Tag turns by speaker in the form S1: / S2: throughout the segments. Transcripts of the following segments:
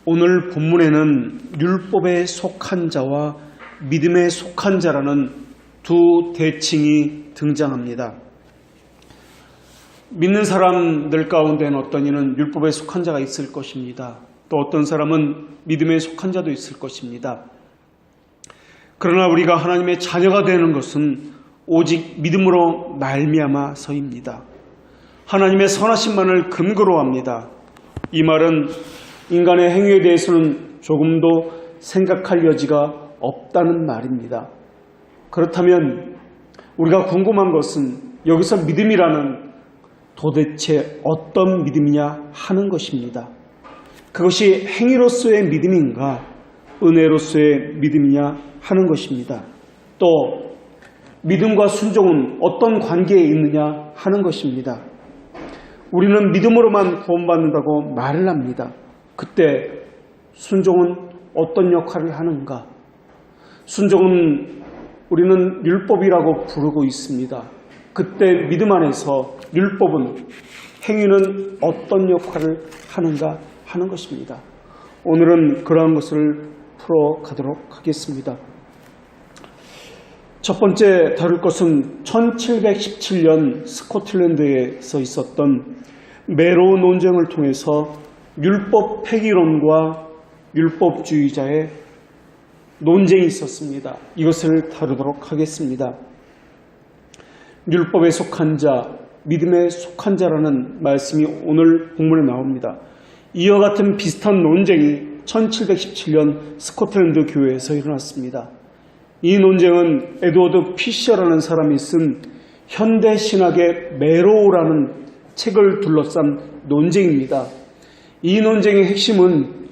S1: 오늘 본문에는 율법에 속한 자와 믿음에 속한 자라는 두 대칭이 등장합니다. 믿는 사람들 가운데는 어떤 이는 율법에 속한 자가 있을 것입니다. 또 어떤 사람은 믿음에 속한 자도 있을 것입니다. 그러나 우리가 하나님의 자녀가 되는 것은 오직 믿음으로 말미암아서입니다. 하나님의 선하심만을 근거로 합니다. 이 말은 인간의 행위에 대해서는 조금도 생각할 여지가 없다는 말입니다. 그렇다면 우리가 궁금한 것은 여기서 믿음이라는 도대체 어떤 믿음이냐 하는 것입니다. 그것이 행위로서의 믿음인가 은혜로서의 믿음이냐 하는 것입니다. 또 믿음과 순종은 어떤 관계에 있느냐 하는 것입니다. 우리는 믿음으로만 구원받는다고 말을 합니다. 그때 순종은 어떤 역할을 하는가? 순종은 우리는 율법이라고 부르고 있습니다. 그때 믿음 안에서 율법은 행위는 어떤 역할을 하는가 하는 것입니다. 오늘은 그러한 것을 풀어가도록 하겠습니다. 첫 번째 다룰 것은 1717년 스코틀랜드에서 있었던 메로우 논쟁을 통해서 율법 폐기론과 율법주의자의 논쟁이 있었습니다. 이것을 다루도록 하겠습니다. 율법에 속한 자, 믿음에 속한 자라는 말씀이 오늘 본문에 나옵니다. 이와 같은 비슷한 논쟁이 1717년 스코틀랜드 교회에서 일어났습니다. 이 논쟁은 에드워드 피셔라는 사람이 쓴 현대신학의 메로우라는 책을 둘러싼 논쟁입니다. 이 논쟁의 핵심은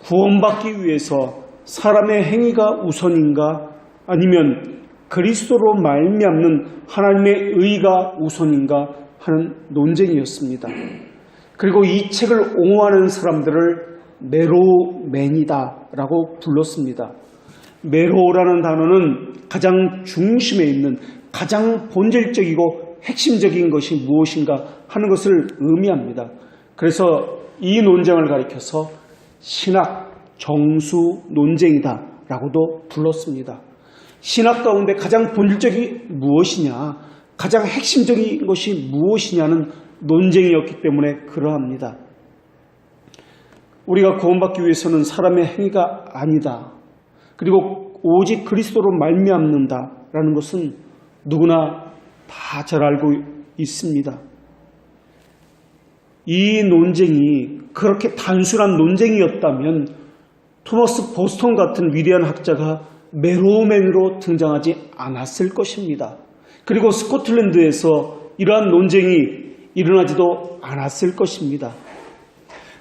S1: 구원받기 위해서 사람의 행위가 우선인가 아니면 그리스도로 말미암는 하나님의 의가 우선인가 하는 논쟁이었습니다. 그리고 이 책을 옹호하는 사람들을 메로우맨이다 라고 불렀습니다. 메로우라는 단어는 가장 중심에 있는 가장 본질적이고 핵심적인 것이 무엇인가 하는 것을 의미합니다. 그래서 이 논쟁을 가리켜서 신학 정수 논쟁이다 라고도 불렀습니다. 신학 가운데 가장 본질적이 무엇이냐, 가장 핵심적인 것이 무엇이냐는 논쟁이었기 때문에 그러합니다. 우리가 구원받기 위해서는 사람의 행위가 아니다. 그리고 오직 그리스도로 말미암는다라는 것은 누구나 다 잘 알고 있습니다. 이 논쟁이 그렇게 단순한 논쟁이었다면 토머스 보스턴 같은 위대한 학자가 메로우맨으로 등장하지 않았을 것입니다. 그리고 스코틀랜드에서 이러한 논쟁이 일어나지도 않았을 것입니다.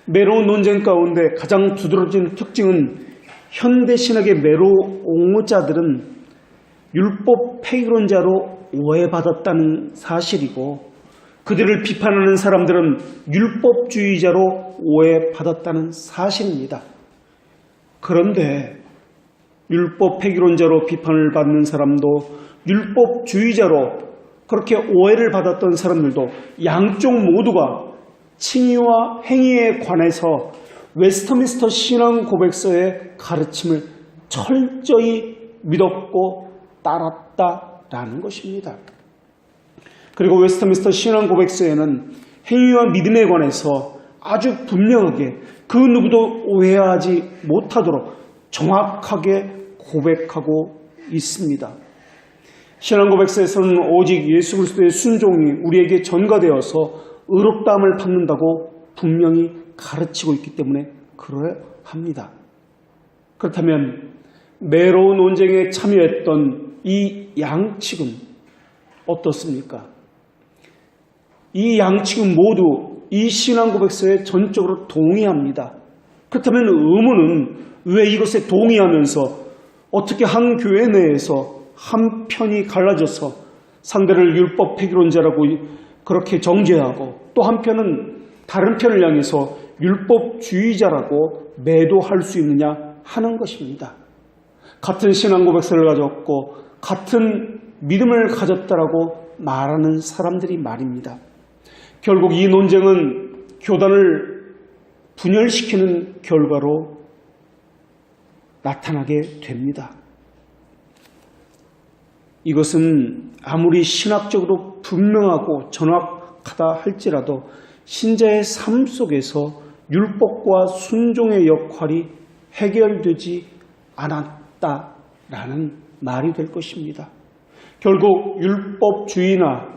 S1: 메로우 논쟁 가운데 가장 두드러진 특징은 현대신학의 메로우 옹호자들은 율법 폐기론자로 오해받았다는 사실이고 그들을 비판하는 사람들은 율법주의자로 오해받았다는 사실입니다. 그런데 율법 폐기론자로 비판을 받는 사람도 율법주의자로 그렇게 오해를 받았던 사람들도 양쪽 모두가 칭의와 행위에 관해서 웨스터민스터 신앙 고백서의 가르침을 철저히 믿었고 따랐다라는 것입니다. 그리고 웨스터민스터 신앙 고백서에는 행위와 믿음에 관해서 아주 분명하게 그 누구도 오해하지 못하도록 정확하게 고백하고 있습니다. 신앙 고백서에서는 오직 예수 그리스도의 순종이 우리에게 전가되어서 의롭다함을 받는다고 분명히 가르치고 있기 때문에 그러야 합니다. 그렇다면 메로우 논쟁에 참여했던 이 양측은 어떻습니까? 이 양측은 모두 이 신앙 고백서에 전적으로 동의합니다. 그렇다면 의문은 왜 이것에 동의하면서 어떻게 한 교회 내에서 한 편이 갈라져서 상대를 율법 폐기론자라고 그렇게 정죄하고 또 한편은 다른 편을 향해서 율법주의자라고 매도할 수 있느냐 하는 것입니다. 같은 신앙 고백서를 가졌고 같은 믿음을 가졌다라고 말하는 사람들이 말입니다. 결국 이 논쟁은 교단을 분열시키는 결과로 나타나게 됩니다. 이것은 아무리 신학적으로 분명하고 정확하다 할지라도 신자의 삶 속에서 율법과 순종의 역할이 해결되지 않았다라는 말이 될 것입니다. 결국 율법주의나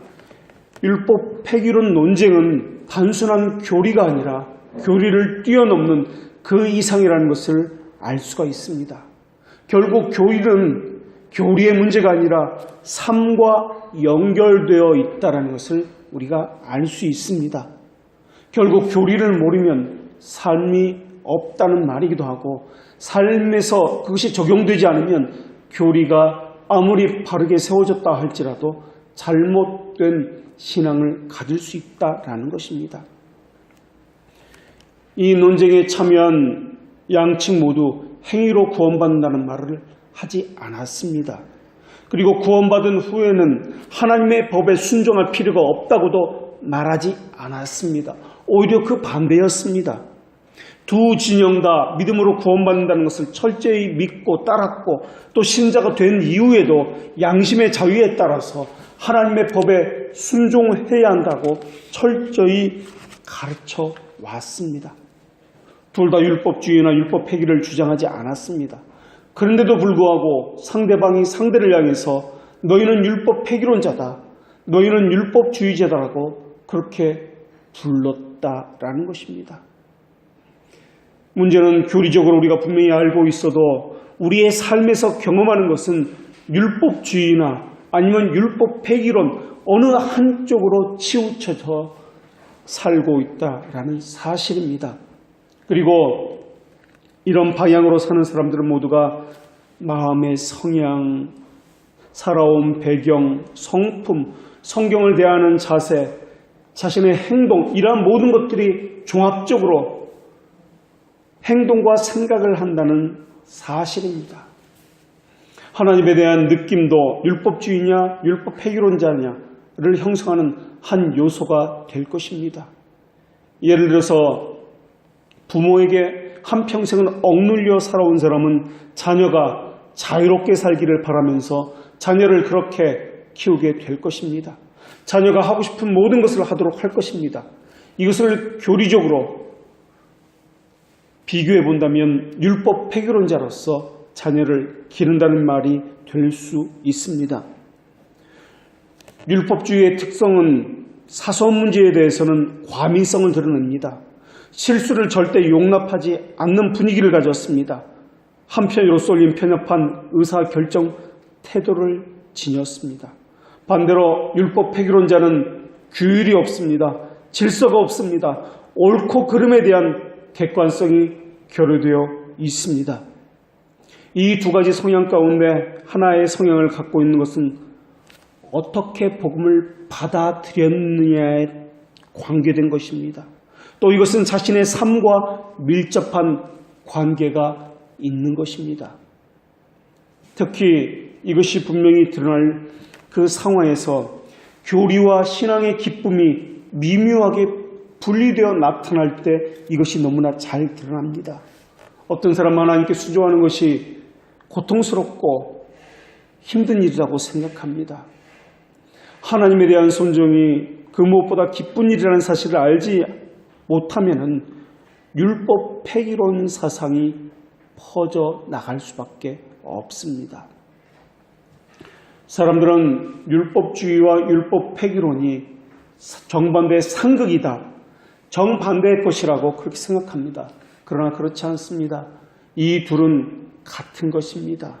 S1: 율법 폐기론 논쟁은 단순한 교리가 아니라 교리를 뛰어넘는 그 이상이라는 것을 알 수가 있습니다. 결국 교리는 교리의 문제가 아니라 삶과 연결되어 있다는 것을 우리가 알 수 있습니다. 결국 교리를 모르면 삶이 없다는 말이기도 하고 삶에서 그것이 적용되지 않으면 교리가 아무리 바르게 세워졌다 할지라도 잘못된 신앙을 가질 수 있다라는 것입니다. 이 논쟁에 참여한 양측 모두 행위로 구원받는다는 말을 하지 않았습니다. 그리고 구원받은 후에는 하나님의 법에 순종할 필요가 없다고도 말하지 않았습니다. 오히려 그 반대였습니다. 두 진영 다 믿음으로 구원받는다는 것을 철저히 믿고 따랐고 또 신자가 된 이후에도 양심의 자유에 따라서 하나님의 법에 순종해야 한다고 철저히 가르쳐 왔습니다. 둘 다 율법주의나 율법 폐기를 주장하지 않았습니다. 그런데도 불구하고 상대방이 상대를 향해서 너희는 율법 폐기론자다, 너희는 율법주의자다라고 그렇게 불렀다라는 것입니다. 문제는 교리적으로 우리가 분명히 알고 있어도 우리의 삶에서 경험하는 것은 율법주의나 아니면 율법 폐기론 어느 한쪽으로 치우쳐져 살고 있다라는 사실입니다. 그리고 이런 방향으로 사는 사람들은 모두가 마음의 성향, 살아온 배경, 성품, 성경을 대하는 자세, 자신의 행동, 이러한 모든 것들이 종합적으로 행동과 생각을 한다는 사실입니다. 하나님에 대한 느낌도 율법주의냐 율법 폐기론자냐를 형성하는 한 요소가 될 것입니다. 예를 들어서 부모에게 한평생을 억눌려 살아온 사람은 자녀가 자유롭게 살기를 바라면서 자녀를 그렇게 키우게 될 것입니다. 자녀가 하고 싶은 모든 것을 하도록 할 것입니다. 이것을 교리적으로 비교해 본다면 율법 폐기론자로서 자녀를 기른다는 말이 될 수 있습니다. 율법주의의 특성은 사소한 문제에 대해서는 과민성을 드러냅니다. 실수를 절대 용납하지 않는 분위기를 가졌습니다. 한편으로 쏠린 편협한 의사결정 태도를 지녔습니다. 반대로 율법 폐기론자는 규율이 없습니다. 질서가 없습니다. 옳고 그름에 대한 객관성이 결여되어 있습니다. 이 두 가지 성향 가운데 하나의 성향을 갖고 있는 것은 어떻게 복음을 받아들였느냐에 관계된 것입니다. 또 이것은 자신의 삶과 밀접한 관계가 있는 것입니다. 특히 이것이 분명히 드러날 그 상황에서 교리와 신앙의 기쁨이 미묘하게 분리되어 나타날 때 이것이 너무나 잘 드러납니다. 어떤 사람은 하나님께 순종하는 것이 고통스럽고 힘든 일이라고 생각합니다. 하나님에 대한 순종이 그 무엇보다 기쁜 일이라는 사실을 알지 못하면은 율법 폐기론 사상이 퍼져 나갈 수밖에 없습니다. 사람들은 율법주의와 율법 폐기론이 정반대의 상극이다, 정반대의 것이라고 그렇게 생각합니다. 그러나 그렇지 않습니다. 이 둘은 같은 것입니다.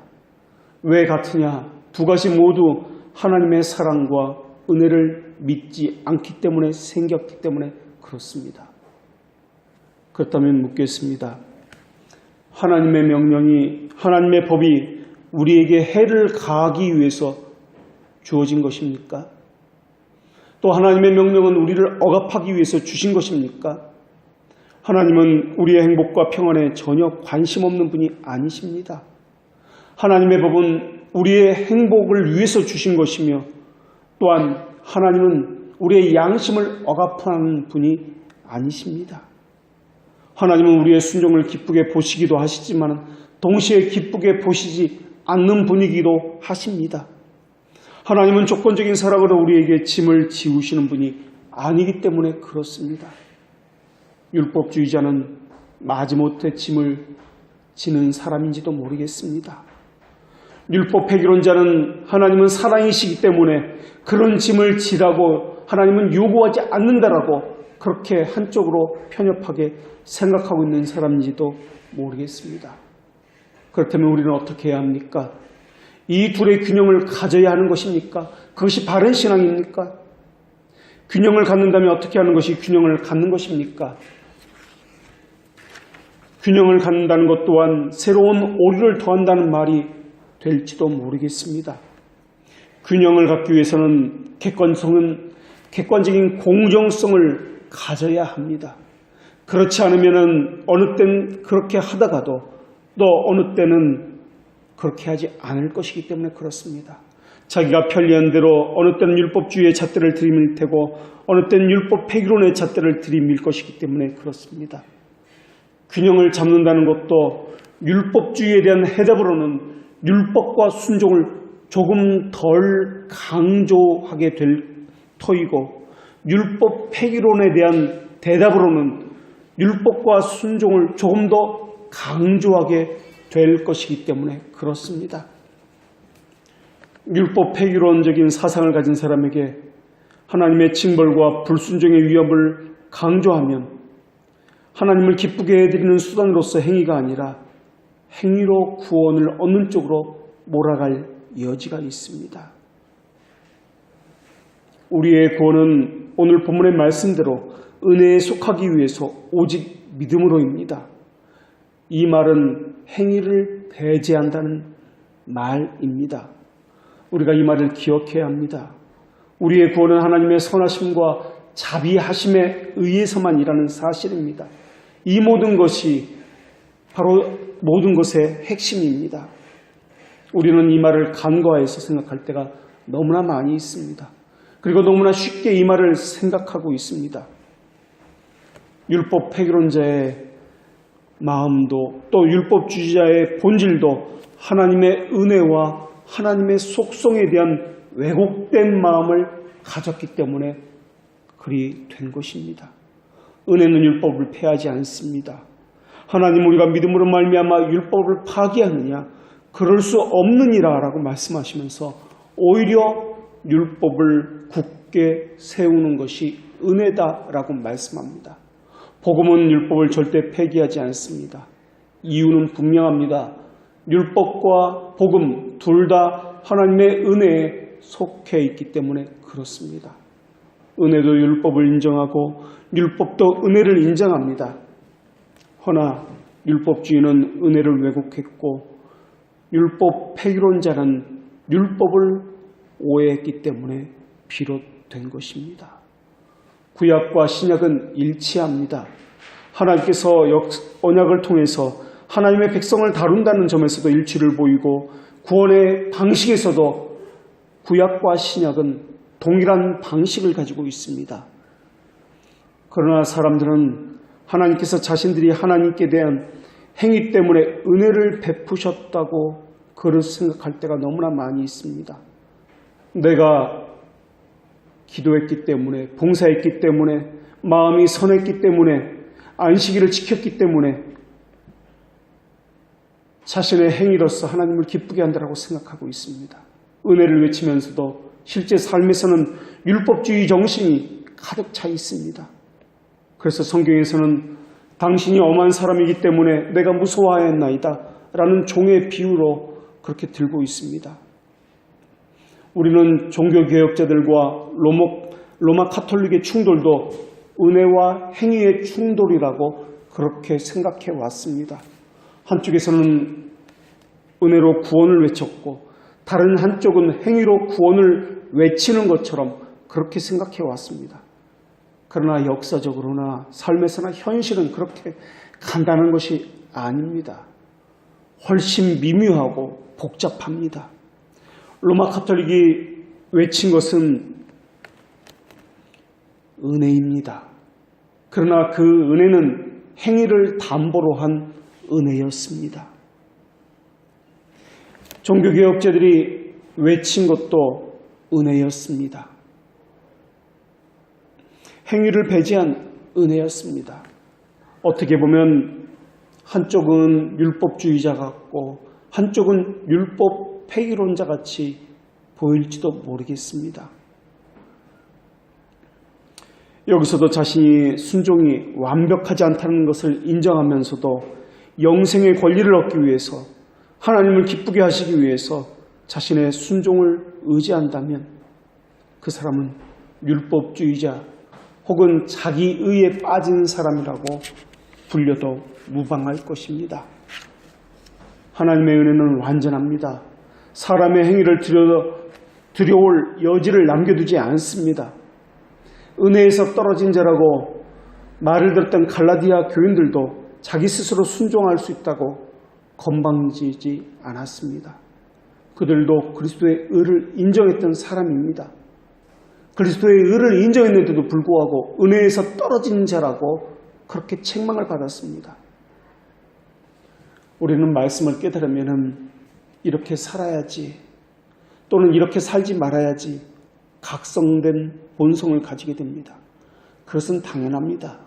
S1: 왜 같으냐? 두 가지 모두 하나님의 사랑과 은혜를 믿지 않기 때문에 생겼기 때문에 그렇습니다. 그렇다면 묻겠습니다. 하나님의 명령이, 하나님의 법이 우리에게 해를 가하기 위해서 주어진 것입니까? 또 하나님의 명령은 우리를 억압하기 위해서 주신 것입니까? 하나님은 우리의 행복과 평안에 전혀 관심 없는 분이 아니십니다. 하나님의 법은 우리의 행복을 위해서 주신 것이며 또한 하나님은 우리의 양심을 억압하는 분이 아니십니다. 하나님은 우리의 순종을 기쁘게 보시기도 하시지만 동시에 기쁘게 보시지 않는 분이기도 하십니다. 하나님은 조건적인 사랑으로 우리에게 짐을 지우시는 분이 아니기 때문에 그렇습니다. 율법주의자는 마지못해 짐을 지는 사람인지도 모르겠습니다. 율법 폐기론자는 하나님은 사랑이시기 때문에 그런 짐을 지라고 하나님은 요구하지 않는다라고 그렇게 한쪽으로 편협하게 생각하고 있는 사람인지도 모르겠습니다. 그렇다면 우리는 어떻게 해야 합니까? 이 둘의 균형을 가져야 하는 것입니까? 그것이 바른 신앙입니까? 균형을 갖는다면 어떻게 하는 것이 균형을 갖는 것입니까? 균형을 갖는다는 것 또한 새로운 오류를 더한다는 말이 될지도 모르겠습니다. 균형을 갖기 위해서는 객관적인 공정성을 가져야 합니다. 그렇지 않으면 어느 때는 그렇게 하다가도 또 어느 때는 그렇게 하지 않을 것이기 때문에 그렇습니다. 자기가 편리한 대로 어느 때는 율법주의의 잣대를 들이밀 테고 어느 때는 율법 폐기론의 잣대를 들이밀 것이기 때문에 그렇습니다. 균형을 잡는다는 것도 율법주의에 대한 해답으로는 율법과 순종을 조금 덜 강조하게 될 터이고 율법 폐기론에 대한 대답으로는 율법과 순종을 조금 더 강조하게 될 것이기 때문에 그렇습니다. 율법 폐기론적인 사상을 가진 사람에게 하나님의 징벌과 불순종의 위협을 강조하면 하나님을 기쁘게 해드리는 수단으로서 행위가 아니라 행위로 구원을 얻는 쪽으로 몰아갈 여지가 있습니다. 우리의 구원은 오늘 본문의 말씀대로 은혜에 속하기 위해서 오직 믿음으로입니다. 이 말은 행위를 배제한다는 말입니다. 우리가 이 말을 기억해야 합니다. 우리의 구원은 하나님의 선하심과 자비하심에 의해서만 일하는 사실입니다. 이 모든 것이 바로 모든 것의 핵심입니다. 우리는 이 말을 간과해서 생각할 때가 너무나 많이 있습니다. 그리고 너무나 쉽게 이 말을 생각하고 있습니다. 율법 폐기론자의 마음도 또 율법주의자의 본질도 하나님의 은혜와 하나님의 속성에 대한 왜곡된 마음을 가졌기 때문에 그리 된 것입니다. 은혜는 율법을 폐하지 않습니다. 하나님 우리가 믿음으로 말미암아 율법을 파기하느냐? 그럴 수 없느니라 라고 말씀하시면서 오히려 율법을 굳게 세우는 것이 은혜다라고 말씀합니다. 복음은 율법을 절대 폐기하지 않습니다. 이유는 분명합니다. 율법과 복음 둘 다 하나님의 은혜에 속해 있기 때문에 그렇습니다. 은혜도 율법을 인정하고 율법도 은혜를 인정합니다. 허나 율법주의는 은혜를 왜곡했고 율법 폐기론자는 율법을 오해했기 때문에 비롯된 것입니다. 구약과 신약은 일치합니다. 하나님께서 언약을 통해서 하나님의 백성을 다룬다는 점에서도 일치를 보이고 구원의 방식에서도 구약과 신약은 동일한 방식을 가지고 있습니다. 그러나 사람들은 하나님께서 자신들이 하나님께 대한 행위 때문에 은혜를 베푸셨다고 그를 생각할 때가 너무나 많이 있습니다. 내가 기도했기 때문에, 봉사했기 때문에, 마음이 선했기 때문에, 안식일을 지켰기 때문에 자신의 행위로서 하나님을 기쁘게 한다고 생각하고 있습니다. 은혜를 외치면서도 실제 삶에서는 율법주의 정신이 가득 차 있습니다. 그래서 성경에서는 당신이 엄한 사람이기 때문에 내가 무서워하였나이다 라는 종의 비유로 그렇게 들고 있습니다. 우리는 종교개혁자들과 로마 카톨릭의 충돌도 은혜와 행위의 충돌이라고 그렇게 생각해 왔습니다. 한쪽에서는 은혜로 구원을 외쳤고 다른 한쪽은 행위로 구원을 외치는 것처럼 그렇게 생각해 왔습니다. 그러나 역사적으로나 삶에서나 현실은 그렇게 간단한 것이 아닙니다. 훨씬 미묘하고 복잡합니다. 로마 카톨릭이 외친 것은 은혜입니다. 그러나 그 은혜는 행위를 담보로 한 은혜였습니다. 종교개혁자들이 외친 것도 은혜였습니다. 행위를 배제한 은혜였습니다. 어떻게 보면 한쪽은 율법주의자 같고 한쪽은 율법 폐기론자 같이 보일지도 모르겠습니다. 여기서도 자신이 순종이 완벽하지 않다는 것을 인정하면서도 영생의 권리를 얻기 위해서, 하나님을 기쁘게 하시기 위해서 자신의 순종을 의지한다면 그 사람은 율법주의자 혹은 자기의에 빠진 사람이라고 불려도 무방할 것입니다. 하나님의 은혜는 완전합니다. 사람의 행위를 들여올 여지를 남겨두지 않습니다. 은혜에서 떨어진 자라고 말을 들었던 갈라디아 교인들도 자기 스스로 순종할 수 있다고 건방지지 않았습니다. 그들도 그리스도의 의를 인정했던 사람입니다. 그리스도의 의를 인정했는데도 불구하고 은혜에서 떨어진 자라고 그렇게 책망을 받았습니다. 우리는 말씀을 깨달으면 이렇게 살아야지 또는 이렇게 살지 말아야지 각성된 본성을 가지게 됩니다. 그것은 당연합니다.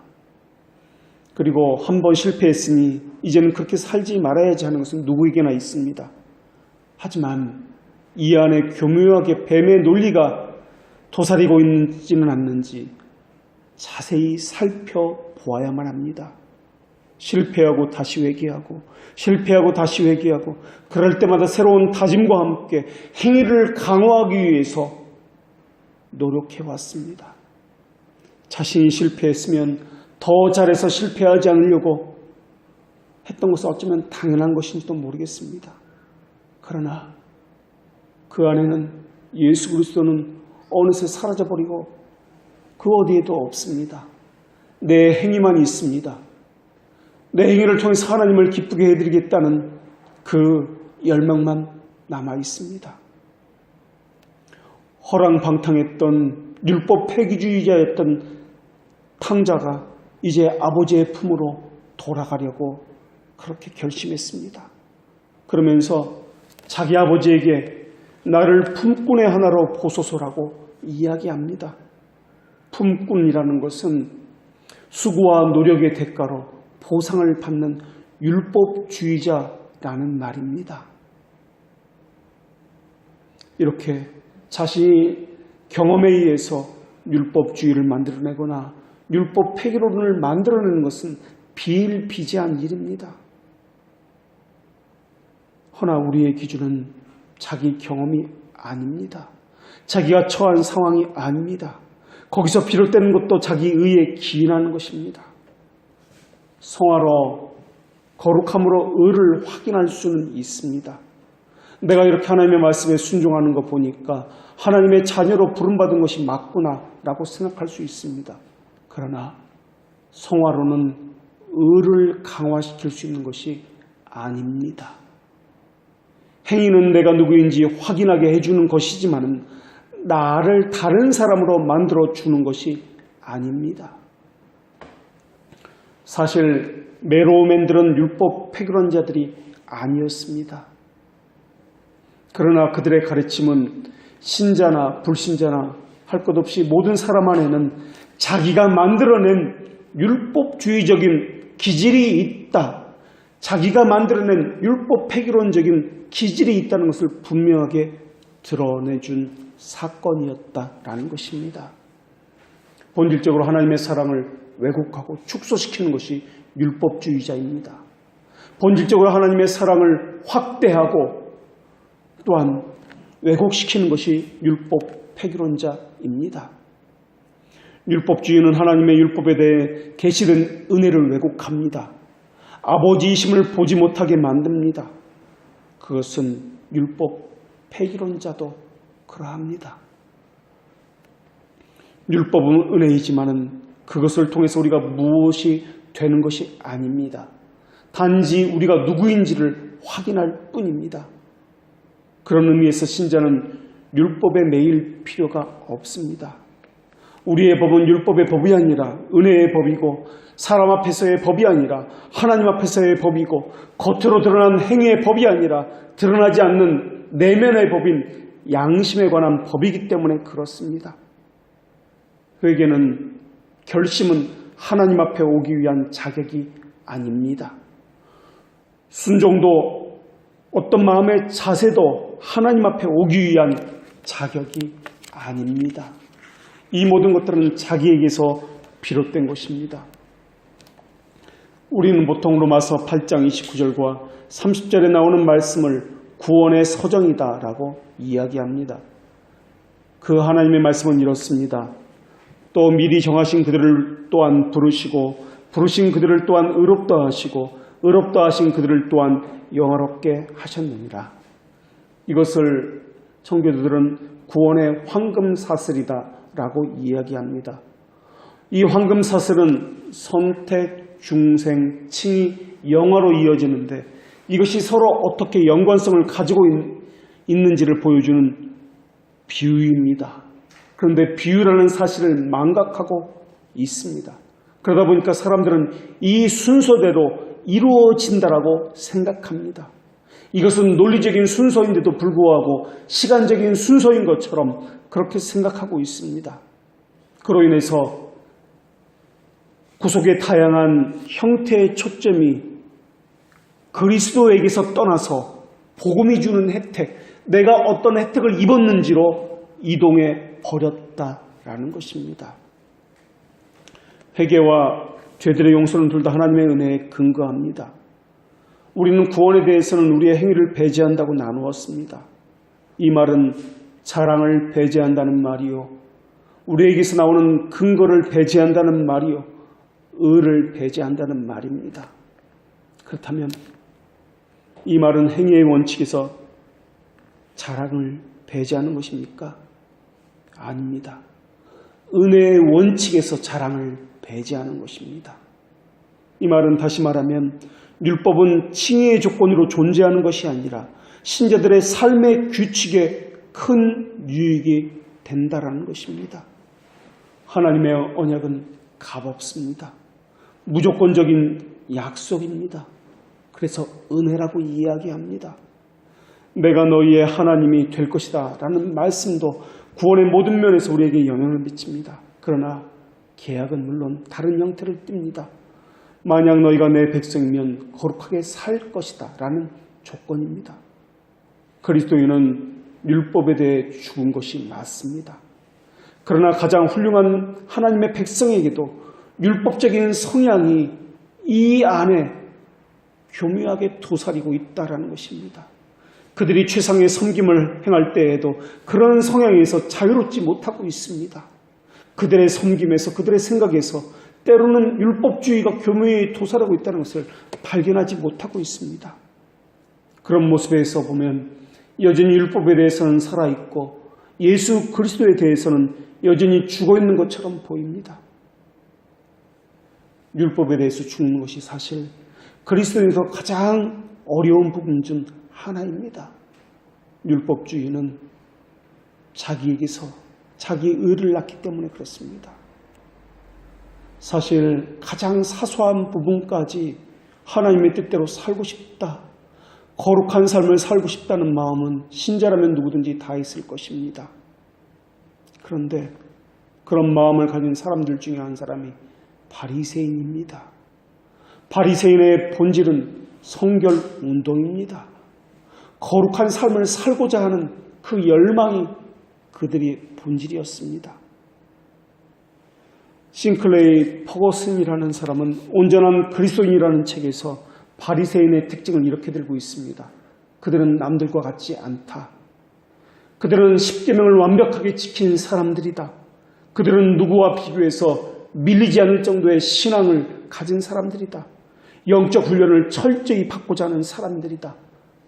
S1: 그리고 한번 실패했으니 이제는 그렇게 살지 말아야지 하는 것은 누구에게나 있습니다. 하지만 이 안에 교묘하게 뱀의 논리가 도사리고 있지는 않는지 자세히 살펴보아야만 합니다. 실패하고 다시 회개하고 실패하고 다시 회개하고 그럴 때마다 새로운 다짐과 함께 행위를 강화하기 위해서 노력해왔습니다. 자신이 실패했으면 더 잘해서 실패하지 않으려고 했던 것은 어쩌면 당연한 것인지도 모르겠습니다. 그러나 그 안에는 예수 그리스도는 어느새 사라져버리고 그 어디에도 없습니다. 내 행위만 있습니다. 내 행위를 통해서 하나님을 기쁘게 해드리겠다는 그 열망만 남아 있습니다. 허랑방탕했던 율법 폐기주의자였던 탕자가 이제 아버지의 품으로 돌아가려고 그렇게 결심했습니다. 그러면서 자기 아버지에게 나를 품꾼의 하나로 보소서라고 이야기합니다. 품꾼이라는 것은 수고와 노력의 대가로 보상을 받는 율법주의자라는 말입니다. 이렇게 자신이 경험에 의해서 율법주의를 만들어내거나 율법 폐기론을 만들어내는 것은 비일비재한 일입니다. 허나 우리의 기준은 자기 경험이 아닙니다. 자기가 처한 상황이 아닙니다. 거기서 비롯되는 것도 자기 의에 기인하는 것입니다. 성화로 거룩함으로 의를 확인할 수는 있습니다. 내가 이렇게 하나님의 말씀에 순종하는 거 보니까 하나님의 자녀로 부름받은 것이 맞구나 라고 생각할 수 있습니다. 그러나 성화로는 의를 강화시킬 수 있는 것이 아닙니다. 행위는 내가 누구인지 확인하게 해주는 것이지만 나를 다른 사람으로 만들어 주는 것이 아닙니다. 사실 메로우맨들은 율법 폐기론자들이 아니었습니다. 그러나 그들의 가르침은 신자나 불신자나 할 것 없이 모든 사람 안에는 자기가 만들어낸 율법주의적인 기질이 있다. 자기가 만들어낸 율법 폐기론적인 기질이 있다는 것을 분명하게 드러내준 사건이었다라는 것입니다. 본질적으로 하나님의 사랑을 왜곡하고 축소시키는 것이 율법주의자입니다. 본질적으로 하나님의 사랑을 확대하고 또한 왜곡시키는 것이 율법 폐기론자입니다. 율법주의는 하나님의 율법에 대해 계시된 은혜를 왜곡합니다. 아버지이심을 보지 못하게 만듭니다. 그것은 율법 폐기론자도 그러합니다. 율법은 은혜이지만은 그것을 통해서 우리가 무엇이 되는 것이 아닙니다. 단지 우리가 누구인지를 확인할 뿐입니다. 그런 의미에서 신자는 율법에 매일 필요가 없습니다. 우리의 법은 율법의 법이 아니라 은혜의 법이고 사람 앞에서의 법이 아니라 하나님 앞에서의 법이고, 겉으로 드러난 행위의 법이 아니라 드러나지 않는 내면의 법인 양심에 관한 법이기 때문에 그렇습니다. 회개는, 결심은 하나님 앞에 오기 위한 자격이 아닙니다. 순종도, 어떤 마음의 자세도 하나님 앞에 오기 위한 자격이 아닙니다. 이 모든 것들은 자기에게서 비롯된 것입니다. 우리는 보통 로마서 8장 29절과 30절에 나오는 말씀을 구원의 서정이다라고 이야기합니다. 그 하나님의 말씀은 이렇습니다. 또 미리 정하신 그들을 또한 부르시고, 부르신 그들을 또한 의롭다 하시고, 의롭다 하신 그들을 또한 영화롭게 하셨느니라. 이것을 청교도들은 구원의 황금사슬이다라고 이야기합니다. 이 황금사슬은 선택, 중생, 칭의, 영화로 이어지는데, 이것이 서로 어떻게 연관성을 가지고 있는지를 보여주는 비유입니다. 그런데 비유라는 사실을 망각하고 있습니다. 그러다 보니까 사람들은 이 순서대로 이루어진다라고 생각합니다. 이것은 논리적인 순서인데도 불구하고 시간적인 순서인 것처럼 그렇게 생각하고 있습니다. 그로 인해서 구속의 다양한 형태의 초점이 그리스도에게서 떠나서 복음이 주는 혜택, 내가 어떤 혜택을 입었는지로 이동해 버렸다라는 것입니다. 회개와 죄들의 용서는 둘 다 하나님의 은혜에 근거합니다. 우리는 구원에 대해서는 우리의 행위를 배제한다고 나누었습니다. 이 말은 자랑을 배제한다는 말이요, 우리에게서 나오는 근거를 배제한다는 말이요, 의를 배제한다는 말입니다. 그렇다면 이 말은 행위의 원칙에서 자랑을 배제하는 것입니까? 아닙니다. 은혜의 원칙에서 자랑을 배제하는 것입니다. 이 말은 다시 말하면 율법은 칭의의 조건으로 존재하는 것이 아니라 신자들의 삶의 규칙에 큰 유익이 된다라는 것입니다. 하나님의 언약은 값없습니다. 무조건적인 약속입니다. 그래서 은혜라고 이야기합니다. 내가 너희의 하나님이 될 것이다 라는 말씀도 구원의 모든 면에서 우리에게 영향을 미칩니다. 그러나 계약은 물론 다른 형태를 띱니다. 만약 너희가 내 백성이면 거룩하게 살 것이다 라는 조건입니다. 그리스도인은 율법에 대해 죽은 것이 맞습니다. 그러나 가장 훌륭한 하나님의 백성에게도 율법적인 성향이 이 안에 교묘하게 도사리고 있다는 것입니다. 그들이 최상의 섬김을 행할 때에도 그런 성향에서 자유롭지 못하고 있습니다. 그들의 섬김에서, 그들의 생각에서 때로는 율법주의가 교묘히 도사리고 있다는 것을 발견하지 못하고 있습니다. 그런 모습에서 보면 여전히 율법에 대해서는 살아있고 예수 그리스도에 대해서는 여전히 죽어있는 것처럼 보입니다. 율법에 대해서 죽는 것이 사실 그리스도에서 가장 어려운 부분 중 하나입니다. 율법주의는 자기에게서 자기 의를 낳기 때문에 그렇습니다. 사실 가장 사소한 부분까지 하나님의 뜻대로 살고 싶다, 거룩한 삶을 살고 싶다는 마음은 신자라면 누구든지 다 있을 것입니다. 그런데 그런 마음을 가진 사람들 중에 한 사람이 바리새인입니다. 바리새인의 본질은 성결 운동입니다. 거룩한 삶을 살고자 하는 그 열망이 그들의 본질이었습니다. 싱클레이 퍼거슨이라는 사람은 온전한 그리스도인이라는 책에서 바리새인의 특징을 이렇게 들고 있습니다. 그들은 남들과 같지 않다. 그들은 십계명을 완벽하게 지킨 사람들이다. 그들은 누구와 비교해서 밀리지 않을 정도의 신앙을 가진 사람들이다. 영적 훈련을 철저히 받고자 하는 사람들이다.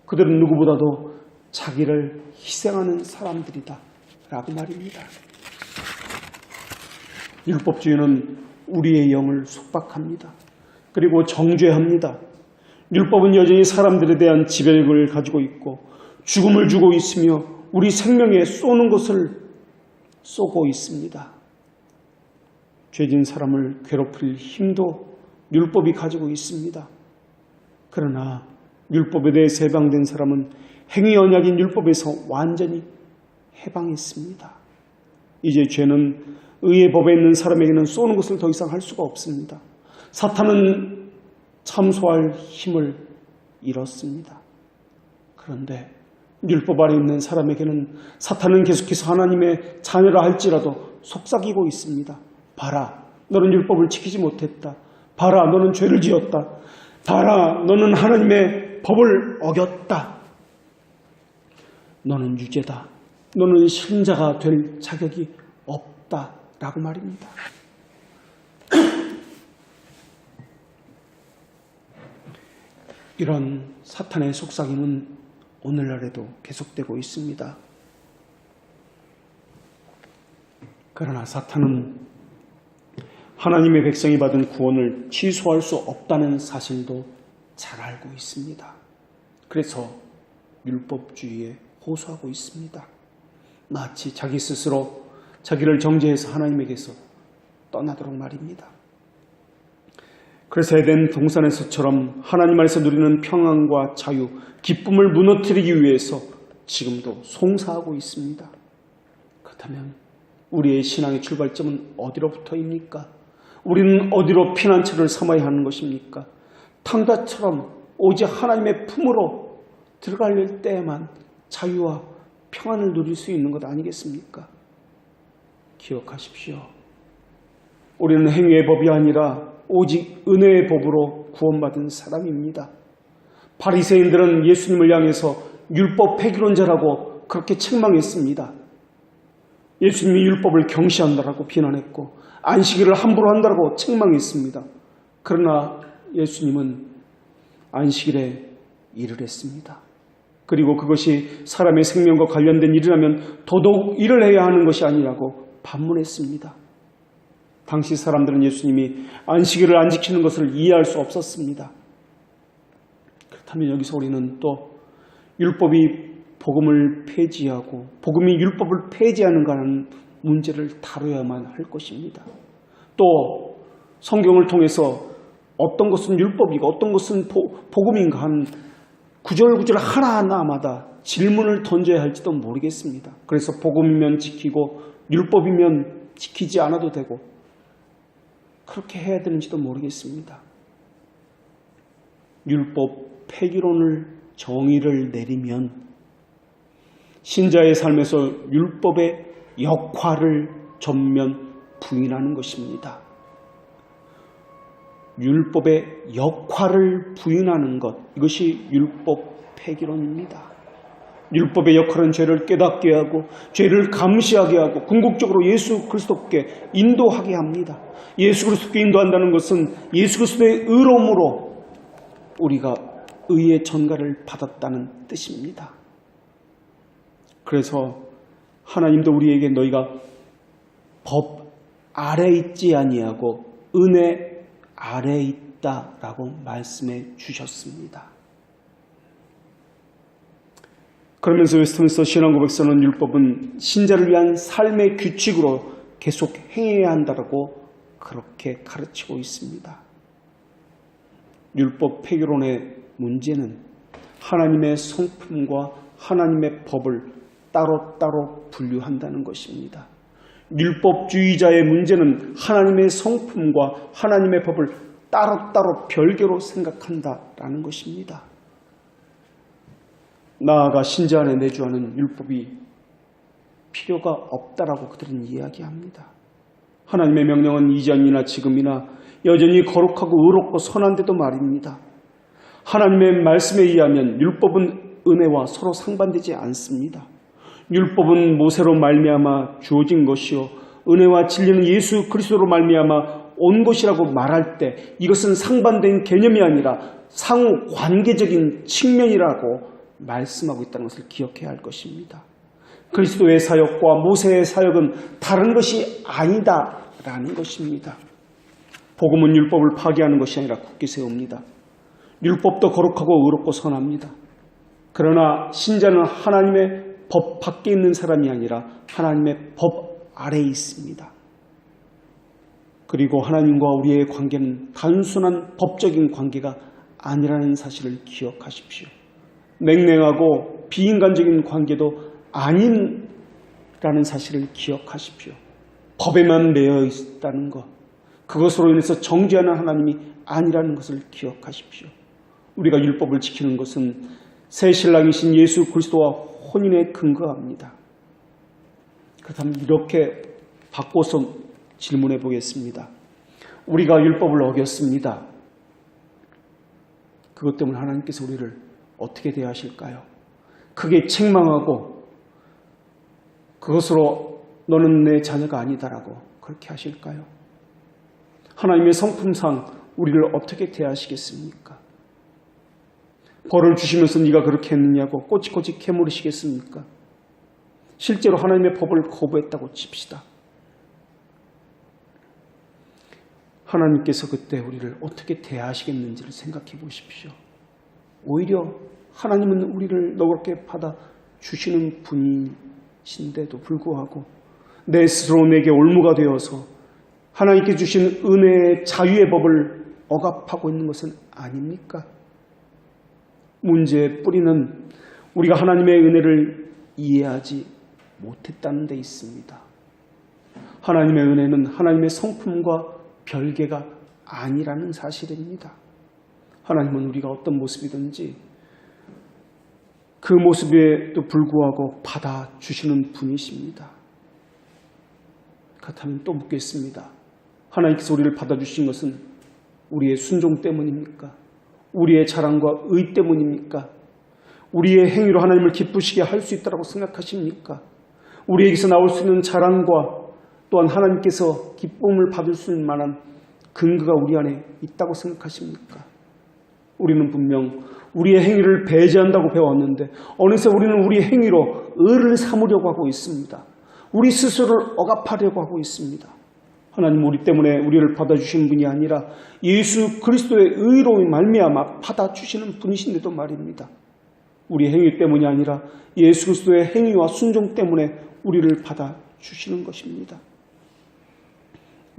S1: 그들은 누구보다도 자기를 희생하는 사람들이다 라고 말입니다. 율법주의는 우리의 영을 속박합니다. 그리고 정죄합니다. 율법은 여전히 사람들에 대한 지배력을 가지고 있고 죽음을 주고 있으며 우리 생명에 쏘는 것을 쏘고 있습니다. 죄진 사람을 괴롭힐 힘도 율법이 가지고 있습니다. 그러나 율법에 대해 해방된 사람은 행위 언약인 율법에서 완전히 해방했습니다. 이제 죄는 의의 법에 있는 사람에게는 쏘는 것을 더 이상 할 수가 없습니다. 사탄은 참소할 힘을 잃었습니다. 그런데 율법 아래 있는 사람에게는 사탄은 계속해서 하나님의 자녀라 할지라도 속삭이고 있습니다. 봐라, 너는 율법을 지키지 못했다. 봐라, 너는 죄를 지었다. 봐라, 너는 하나님의 법을 어겼다. 너는 유죄다. 너는 신자가 될 자격이 없다. 라고 말입니다. 이런 사탄의 속삭임은 오늘날에도 계속되고 있습니다. 그러나 사탄은 하나님의 백성이 받은 구원을 취소할 수 없다는 사실도 잘 알고 있습니다. 그래서 율법주의에 호소하고 있습니다. 마치 자기 스스로 자기를 정죄해서 하나님에게서 떠나도록 말입니다. 그래서 에덴 동산에서처럼 하나님 안에서 누리는 평안과 자유, 기쁨을 무너뜨리기 위해서 지금도 송사하고 있습니다. 그렇다면 우리의 신앙의 출발점은 어디로부터입니까? 우리는 어디로 피난처를 삼아야 하는 것입니까? 탕자처럼 오직 하나님의 품으로 들어갈 때에만 자유와 평안을 누릴 수 있는 것 아니겠습니까? 기억하십시오. 우리는 행위의 법이 아니라 오직 은혜의 법으로 구원받은 사람입니다. 바리새인들은 예수님을 향해서 율법 폐기론자라고 그렇게 책망했습니다. 예수님이 율법을 경시한다라고 비난했고 안식일을 함부로 한다라고 책망했습니다. 그러나 예수님은 안식일에 일을 했습니다. 그리고 그것이 사람의 생명과 관련된 일이라면 더더욱 일을 해야 하는 것이 아니라고 반문했습니다. 당시 사람들은 예수님이 안식일을 안 지키는 것을 이해할 수 없었습니다. 그렇다면 여기서 우리는 또 율법이 복음을 폐지하고 복음이 율법을 폐지하는가라는 문제를 다뤄야만 할 것입니다. 또 성경을 통해서 어떤 것은 율법이고 어떤 것은 복음인가 하는 구절구절 하나하나마다 질문을 던져야 할지도 모르겠습니다. 그래서 복음이면 지키고 율법이면 지키지 않아도 되고 그렇게 해야 되는지도 모르겠습니다. 율법 폐기론을 정의를 내리면 신자의 삶에서 율법의 역할을 전면 부인하는 것입니다. 율법의 역할을 부인하는 것, 이것이 율법 폐기론입니다. 율법의 역할은 죄를 깨닫게 하고 죄를 감시하게 하고 궁극적으로 예수 그리스도께 인도하게 합니다. 예수 그리스도께 인도한다는 것은 예수 그리스도의 의로움으로 우리가 의의 전가를 받았다는 뜻입니다. 그래서 하나님도 우리에게 너희가 법 아래 있지 아니하고 은혜 아래 있다라고 말씀해 주셨습니다. 그러면서 웨스트민스터 신앙고백서는 율법은 신자를 위한 삶의 규칙으로 계속 행해야 한다고 그렇게 가르치고 있습니다. 율법 폐기론의 문제는 하나님의 성품과 하나님의 법을 따로따로 분류한다는 것입니다. 율법주의자의 문제는 하나님의 성품과 하나님의 법을 따로따로 별개로 생각한다라는 것입니다. 나아가 신자 안에 내주하는 율법이 필요가 없다라고 그들은 이야기합니다. 하나님의 명령은 이전이나 지금이나 여전히 거룩하고 의롭고 선한데도 말입니다. 하나님의 말씀에 의하면 율법은 은혜와 서로 상반되지 않습니다. 율법은 모세로 말미암아 주어진 것이요 은혜와 진리는 예수 그리스도로 말미암아 온 것이라고 말할 때 이것은 상반된 개념이 아니라 상호 관계적인 측면이라고 말씀하고 있다는 것을 기억해야 할 것입니다. 그리스도의 사역과 모세의 사역은 다른 것이 아니다라는 것입니다. 복음은 율법을 파괴하는 것이 아니라 굳게 세웁니다. 율법도 거룩하고 의롭고 선합니다. 그러나 신자는 하나님의 법 밖에 있는 사람이 아니라 하나님의 법 아래에 있습니다. 그리고 하나님과 우리의 관계는 단순한 법적인 관계가 아니라는 사실을 기억하십시오. 냉랭하고 비인간적인 관계도 아닌라는 사실을 기억하십시오. 법에만 매여 있다는 것, 그것으로 인해서 정죄하는 하나님이 아니라는 것을 기억하십시오. 우리가 율법을 지키는 것은 새 신랑이신 예수 그리스도와 혼인에 근거합니다. 그렇다면 이렇게 바꿔서 질문해 보겠습니다. 우리가 율법을 어겼습니다. 그것 때문에 하나님께서 우리를 어떻게 대하실까요? 크게 책망하고 그것으로 너는 내 자녀가 아니다라고 그렇게 하실까요? 하나님의 성품상 우리를 어떻게 대하시겠습니까? 벌을 주시면서 네가 그렇게 했느냐고 꼬치꼬치 캐물으시겠습니까? 실제로 하나님의 법을 거부했다고 칩시다. 하나님께서 그때 우리를 어떻게 대하시겠는지를 생각해 보십시오. 오히려 하나님은 우리를 너그럽게 받아주시는 분이신데도 불구하고 내 스스로 내게 올무가 되어서 하나님께 주신 은혜의 자유의 법을 억압하고 있는 것은 아닙니까? 문제의 뿌리는 우리가 하나님의 은혜를 이해하지 못했다는 데 있습니다. 하나님의 은혜는 하나님의 성품과 별개가 아니라는 사실입니다. 하나님은 우리가 어떤 모습이든지 그 모습에도 불구하고 받아주시는 분이십니다. 그렇다면 또 묻겠습니다. 하나님께서 우리를 받아주신 것은 우리의 순종 때문입니까? 우리의 자랑과 의 때문입니까? 우리의 행위로 하나님을 기쁘시게 할 수 있다고 생각하십니까? 우리에게서 나올 수 있는 자랑과 또한 하나님께서 기쁨을 받을 수 있는 만한 근거가 우리 안에 있다고 생각하십니까? 우리는 분명 우리의 행위를 배제한다고 배웠는데 어느새 우리는 우리의 행위로 의를 삼으려고 하고 있습니다. 우리 스스로를 억압하려고 하고 있습니다. 하나님 우리 때문에 우리를 받아주신 분이 아니라 예수 그리스도의 의로 말미암아 받아주시는 분이신데도 말입니다. 우리 행위 때문이 아니라 예수 그리스도의 행위와 순종 때문에 우리를 받아주시는 것입니다.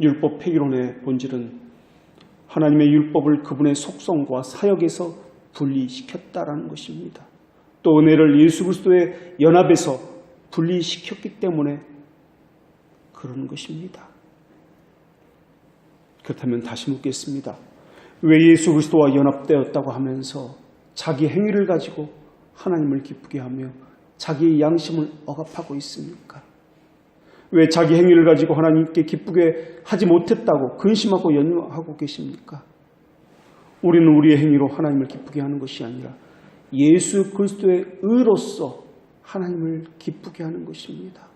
S1: 율법 폐기론의 본질은 하나님의 율법을 그분의 속성과 사역에서 분리시켰다라는 것입니다. 또 은혜를 예수 그리스도의 연합에서 분리시켰기 때문에 그런 것입니다. 그렇다면 다시 묻겠습니다. 왜 예수 그리스도와 연합되었다고 하면서 자기 행위를 가지고 하나님을 기쁘게 하며 자기의 양심을 억압하고 있습니까? 왜 자기 행위를 가지고 하나님께 기쁘게 하지 못했다고 근심하고 연유하고 계십니까? 우리는 우리의 행위로 하나님을 기쁘게 하는 것이 아니라 예수 그리스도의 의로서 하나님을 기쁘게 하는 것입니다.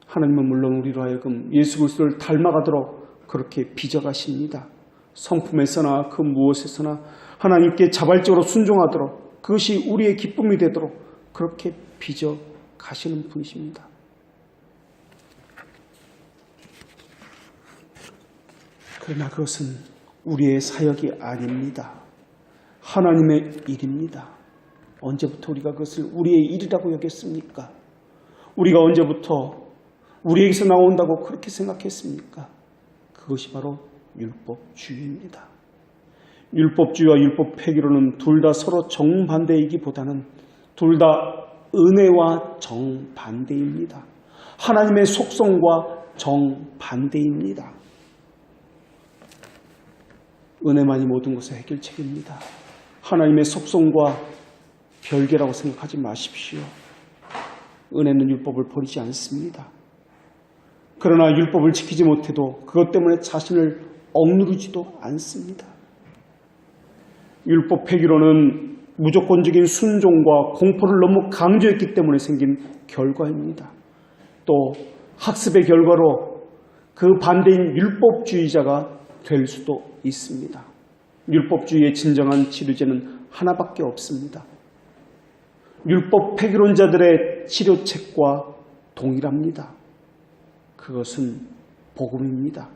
S1: 하나님은 물론 우리로 하여금 예수 그리스도를 닮아가도록 그렇게 빚어가십니다. 성품에서나 그 무엇에서나 하나님께 자발적으로 순종하도록 그것이 우리의 기쁨이 되도록 그렇게 빚어가시는 분이십니다. 그러나 그것은 우리의 사역이 아닙니다. 하나님의 일입니다. 언제부터 우리가 그것을 우리의 일이라고 여겼습니까? 우리가 언제부터 우리에게서 나온다고 그렇게 생각했습니까? 그것이 바로 율법주의입니다. 율법주의와 율법 폐기로는 둘 다 서로 정반대이기보다는 둘 다 은혜와 정반대입니다. 하나님의 속성과 정반대입니다. 은혜만이 모든 것의 해결책입니다. 하나님의 속성과 별개라고 생각하지 마십시오. 은혜는 율법을 버리지 않습니다. 그러나 율법을 지키지 못해도 그것 때문에 자신을 억누르지도 않습니다. 율법 폐기로는 무조건적인 순종과 공포를 너무 강조했기 때문에 생긴 결과입니다. 또 학습의 결과로 그 반대인 율법주의자가 될 수도 있습니다. 율법주의의 진정한 치료제는 하나밖에 없습니다. 율법 폐기론자들의 치료책과 동일합니다. 그것은 복음입니다.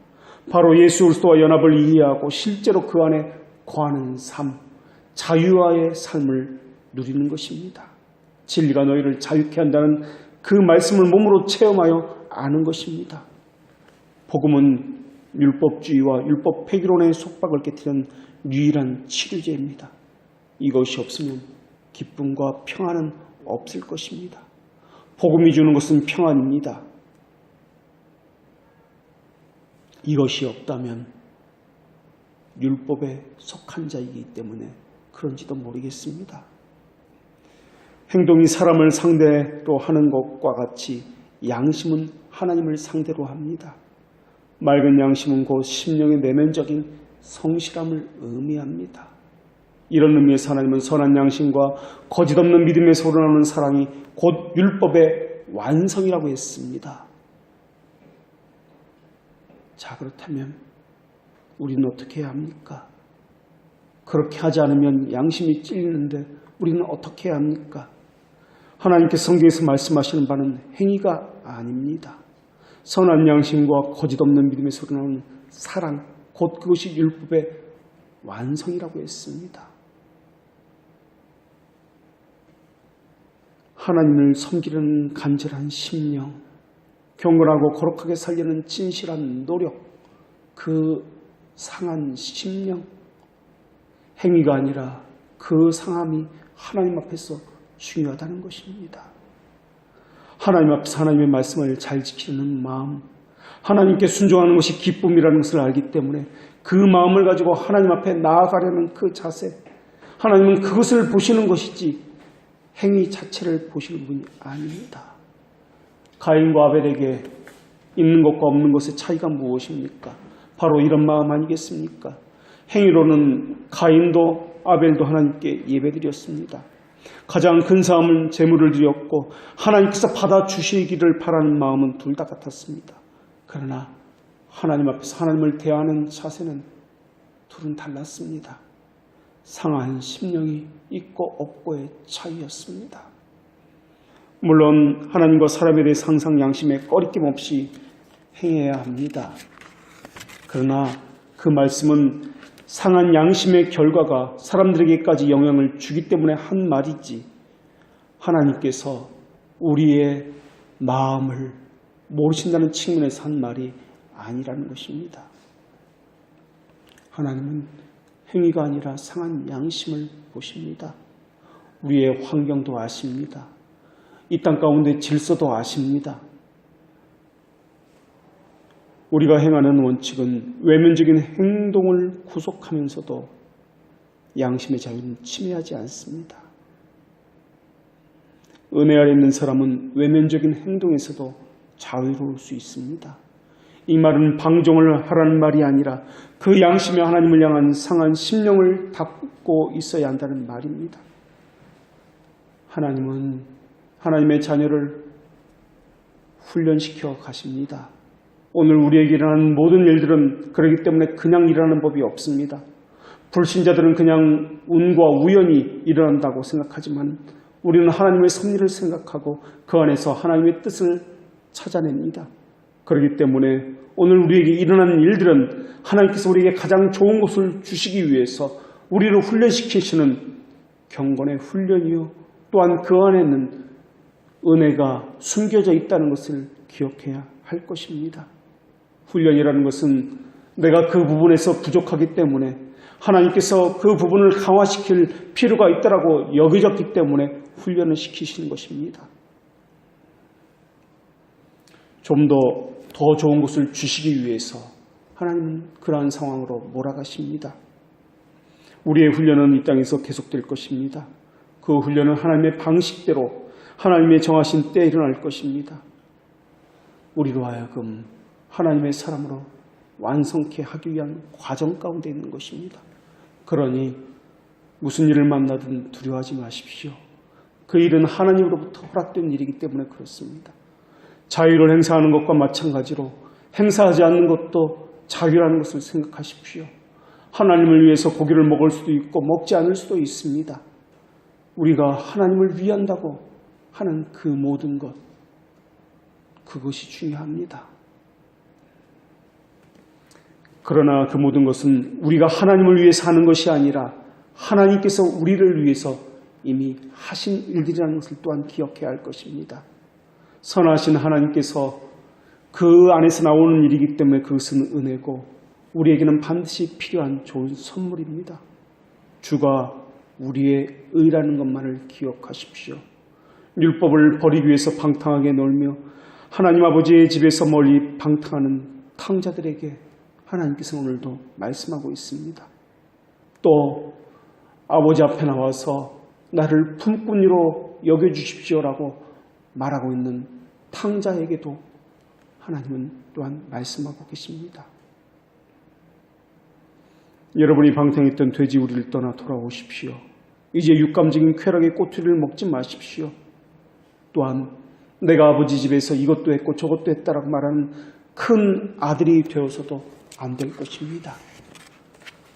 S1: 바로 예수 그리스도와 연합을 이해하고 실제로 그 안에 거하는 삶, 자유와의 삶을 누리는 것입니다. 진리가 너희를 자유케 한다는 그 말씀을 몸으로 체험하여 아는 것입니다. 복음은 율법주의와 율법 폐기론의 속박을 깨뜨리는 유일한 치료제입니다. 이것이 없으면 기쁨과 평안은 없을 것입니다. 복음이 주는 것은 평안입니다. 이것이 없다면 율법에 속한 자이기 때문에 그런지도 모르겠습니다. 행동이 사람을 상대로 하는 것과 같이 양심은 하나님을 상대로 합니다. 맑은 양심은 곧 심령의 내면적인 성실함을 의미합니다. 이런 의미에서 하나님은 선한 양심과 거짓없는 믿음에서 우러나오는 사랑이 곧 율법의 완성이라고 했습니다. 자, 그렇다면 우리는 어떻게 해야 합니까? 그렇게 하지 않으면 양심이 찔리는데 우리는 어떻게 해야 합니까? 하나님께서 성경에서 말씀하시는 바는 행위가 아닙니다. 선한 양심과 거짓없는 믿음에서 우러나오는 사랑, 곧 그것이 율법의 완성이라고 했습니다. 하나님을 섬기는 간절한 심령, 경건하고 거룩하게 살려는 진실한 노력, 그 상한 심령, 행위가 아니라 그 상함이 하나님 앞에서 중요하다는 것입니다. 하나님 앞에서 하나님의 말씀을 잘 지키는 마음, 하나님께 순종하는 것이 기쁨이라는 것을 알기 때문에 그 마음을 가지고 하나님 앞에 나아가려는 그 자세, 하나님은 그것을 보시는 것이지 행위 자체를 보시는 분이 아닙니다. 가인과 아벨에게 있는 것과 없는 것의 차이가 무엇입니까? 바로 이런 마음 아니겠습니까? 행위로는 가인도 아벨도 하나님께 예배드렸습니다. 가장 근사함은 제물을 드렸고 하나님께서 받아주시기를 바라는 마음은 둘 다 같았습니다. 그러나 하나님 앞에서 하나님을 대하는 자세는 둘은 달랐습니다. 상한 심령이 있고 없고의 차이였습니다. 물론 하나님과 사람에 대해 항상 양심에 꺼리낌 없이 행해야 합니다. 그러나 그 말씀은 상한 양심의 결과가 사람들에게까지 영향을 주기 때문에 한 말이지 하나님께서 우리의 마음을 모르신다는 측면에서 한 말이 아니라는 것입니다. 하나님은 행위가 아니라 상한 양심을 보십니다. 우리의 환경도 아십니다. 이 땅 가운데 질서도 아십니다. 우리가 행하는 원칙은 외면적인 행동을 구속하면서도 양심의 자유는 침해하지 않습니다. 은혜 아래 있는 사람은 외면적인 행동에서도 자유로울 수 있습니다. 이 말은 방종을 하라는 말이 아니라 그 양심에 하나님을 향한 상한 심령을 닫고 있어야 한다는 말입니다. 하나님은 하나님의 자녀를 훈련시켜 가십니다. 오늘 우리에게 일어나는 모든 일들은 그렇기 때문에 그냥 일어나는 법이 없습니다. 불신자들은 그냥 운과 우연히 일어난다고 생각하지만 우리는 하나님의 섭리를 생각하고 그 안에서 하나님의 뜻을 찾아냅니다. 그렇기 때문에 오늘 우리에게 일어나는 일들은 하나님께서 우리에게 가장 좋은 것을 주시기 위해서 우리를 훈련시키시는 경건의 훈련이요. 또한 그 안에는 은혜가 숨겨져 있다는 것을 기억해야 할 것입니다. 훈련이라는 것은 내가 그 부분에서 부족하기 때문에 하나님께서 그 부분을 강화시킬 필요가 있다고 여겨졌기 때문에 훈련을 시키시는 것입니다. 좀 더 좋은 것을 주시기 위해서 하나님은 그러한 상황으로 몰아가십니다. 우리의 훈련은 이 땅에서 계속될 것입니다. 그 훈련은 하나님의 방식대로 하나님의 정하신 때에 일어날 것입니다. 우리로 하여금 하나님의 사람으로 완성케 하기 위한 과정 가운데 있는 것입니다. 그러니 무슨 일을 만나든 두려워하지 마십시오. 그 일은 하나님으로부터 허락된 일이기 때문에 그렇습니다. 자유를 행사하는 것과 마찬가지로 행사하지 않는 것도 자유라는 것을 생각하십시오. 하나님을 위해서 고기를 먹을 수도 있고 먹지 않을 수도 있습니다. 우리가 하나님을 위한다고 하는 그 모든 것, 그것이 중요합니다. 그러나 그 모든 것은 우리가 하나님을 위해서 하는 것이 아니라 하나님께서 우리를 위해서 이미 하신 일들이라는 것을 또한 기억해야 할 것입니다. 선하신 하나님께서 그 안에서 나오는 일이기 때문에 그것은 은혜고 우리에게는 반드시 필요한 좋은 선물입니다. 주가 우리의 의라는 것만을 기억하십시오. 율법을 버리기 위해서 방탕하게 놀며 하나님 아버지의 집에서 멀리 방탕하는 탕자들에게 하나님께서 오늘도 말씀하고 있습니다. 또 아버지 앞에 나와서 나를 품꾼이로 여겨주십시오라고 말하고 있는 탕자에게도 하나님은 또한 말씀하고 계십니다. 여러분이 방탕했던 돼지우리를 떠나 돌아오십시오. 이제 육감적인 쾌락의 꼬투리를 먹지 마십시오. 또한 내가 아버지 집에서 이것도 했고 저것도 했다라고 말하는 큰 아들이 되어서도 안 될 것입니다.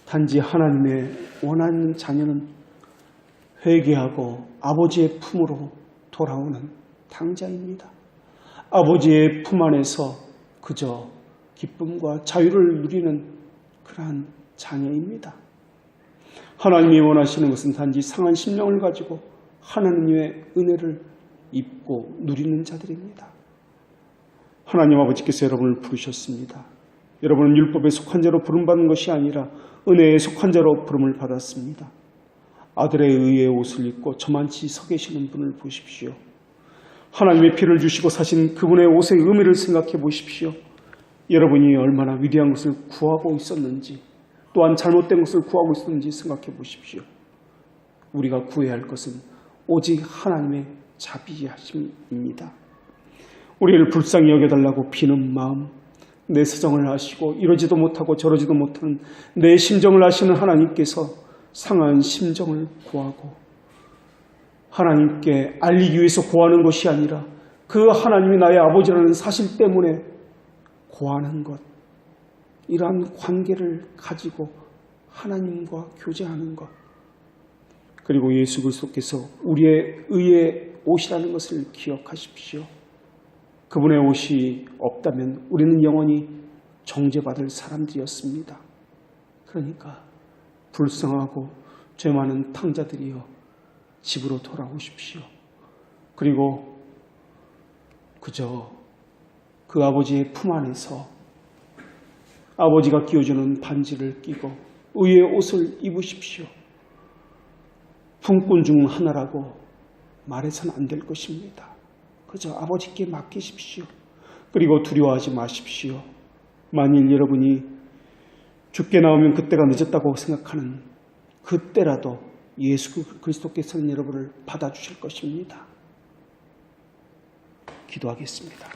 S1: 단지 하나님의 원하는 자녀는 회개하고 아버지의 품으로 돌아오는 탕자입니다. 아버지의 품 안에서 그저 기쁨과 자유를 누리는 그러한 자녀입니다. 하나님이 원하시는 것은 단지 상한 심령을 가지고 하나님의 은혜를 입고 누리는 자들입니다. 하나님 아버지께서 여러분을 부르셨습니다. 여러분은 율법에 속한 자로 부름받은 것이 아니라 은혜에 속한 자로 부름을 받았습니다. 아들의 의의 옷을 입고 저만치 서 계시는 분을 보십시오. 하나님의 피를 주시고 사신 그분의 옷의 의미를 생각해 보십시오. 여러분이 얼마나 위대한 것을 구하고 있었는지 또한 잘못된 것을 구하고 있었는지 생각해 보십시오. 우리가 구해야 할 것은 오직 하나님의 자비하심입니다. 우리를 불쌍히 여겨달라고 비는 마음, 내 사정을 아시고 이러지도 못하고 저러지도 못하는 내 심정을 아시는 하나님께서 상한 심정을 구하고 하나님께 알리기 위해서 구하는 것이 아니라 그 하나님이 나의 아버지라는 사실 때문에 구하는 것, 이러한 관계를 가지고 하나님과 교제하는 것, 그리고 예수 그리스도께서 우리의 의의 옷이라는 것을 기억하십시오. 그분의 옷이 없다면 우리는 영원히 정죄받을 사람들이었습니다. 그러니까 불쌍하고 죄 많은 탕자들이여 집으로 돌아오십시오. 그리고 그저 그 아버지의 품 안에서 아버지가 끼워주는 반지를 끼고 의의 옷을 입으십시오. 품꾼 중 하나라고 말해서는 안 될 것입니다. 그저 아버지께 맡기십시오. 그리고 두려워하지 마십시오. 만일 여러분이 죽게 나오면 그때가 늦었다고 생각하는 그때라도 예수 그리스도께서는 여러분을 받아주실 것입니다. 기도하겠습니다.